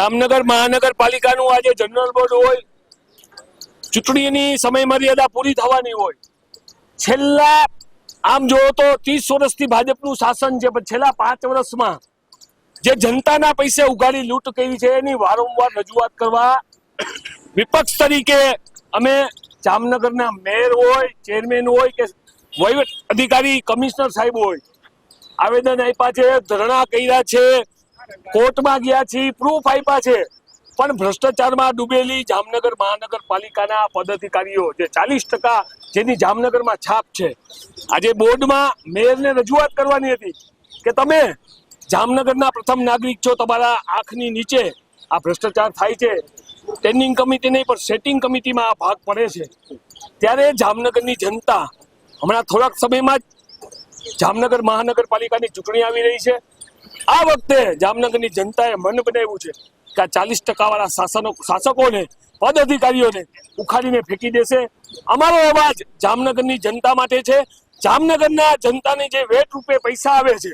જામનગર મહાનગરપાલિકાનું આજે general board હોય, ચૂંટણીની સમય મર્યાદા પૂરી થવાની હોય. છેલ્લા આમ જોવો તો 30 વર્ષથી ભાજપનું શાસન છે, પણ છેલ્લા 5 વર્ષમાં જે જનતાના પૈસે ઉઘાડી લૂંટ કરી છે એની વારંવાર રજૂઆત કરવા વિપક્ષ તરીકે અમે જામનગરના મેયર હોય, ચેરમેન હોય કે વહીવટ અધિકારી કમિશનર સાહેબ હોય, આવેદન આપ્યા છે, ધરણા કર્યા છે, કોર્ટમાં ગયા છે, પ્રૂફ આપ્યા છે, પણ ભ્રષ્ટાચારમાં ડૂબેલી જામનગર મહાનગરપાલિકાના પદાધિકારીઓ જે 40% જેની જામનગરમાં છાપ છે, આજે બોર્ડમાં મેયરને રજૂઆત કરવાની હતી કે તમે જામનગરના પ્રથમ નાગરિક છો, તમારા આંખની નીચે આ ભ્રષ્ટાચાર થાય છે. સ્ટેન્ડિંગ કમિટી નહીં પણ સેટિંગ કમિટીમાં આ ભાગ પડે છે. ત્યારે જામનગરની જનતા હમણાં થોડાક સમયમાં જ જામનગર મહાનગરપાલિકાની ચૂંટણી આવી રહી છે. આ વખતે જામનગરની જનતાએ મન બનાવ્યું છે કે આ 40% વાળા શાસકોને પદ અધિકારીઓને ઉખાડીને ફેંકી દેશે. અમારો અવાજ જામનગરની જનતા માટે છે. જામનગરના જનતાને જે વેટ રૂપે પૈસા આવે છે,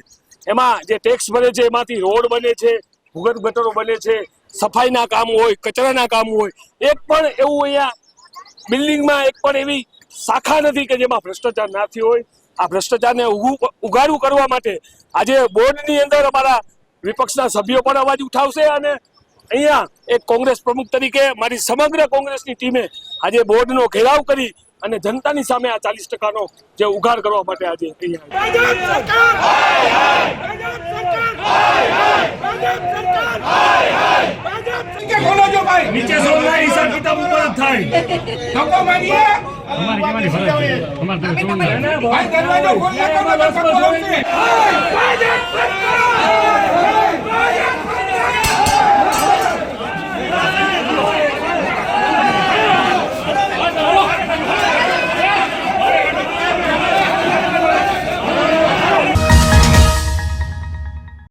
એમાં જે ટેક્સ ભરે છે, એમાંથી રોડ બને છે, ભૂગર્ભ ગટરો બને છે, સફાઈના કામ હોય, કચરાના કામ હોય, એક પણ એવું અહીંયા બિલ્ડિંગમાં એક પણ એવી શાખા નથી કે જેમાં ભ્રષ્ટાચાર ના થયો હોય. આ ભ્રષ્ટાચારને ઉઘાડું કરવા માટે આજે બોર્ડની અંદર અમારા વિપક્ષના સભ્યો પણ અવાજ ઉઠાવશે અને અહીંયા એક કોંગ્રેસ પ્રમુખ તરીકે મારી સમગ્ર કોંગ્રેસની ટીમે આજે બોર્ડનો ઘેરાવ કરી અને જનતાની સામે આ 40%નો જે ઉઘાડ કરવા માટે આજે અહીંયા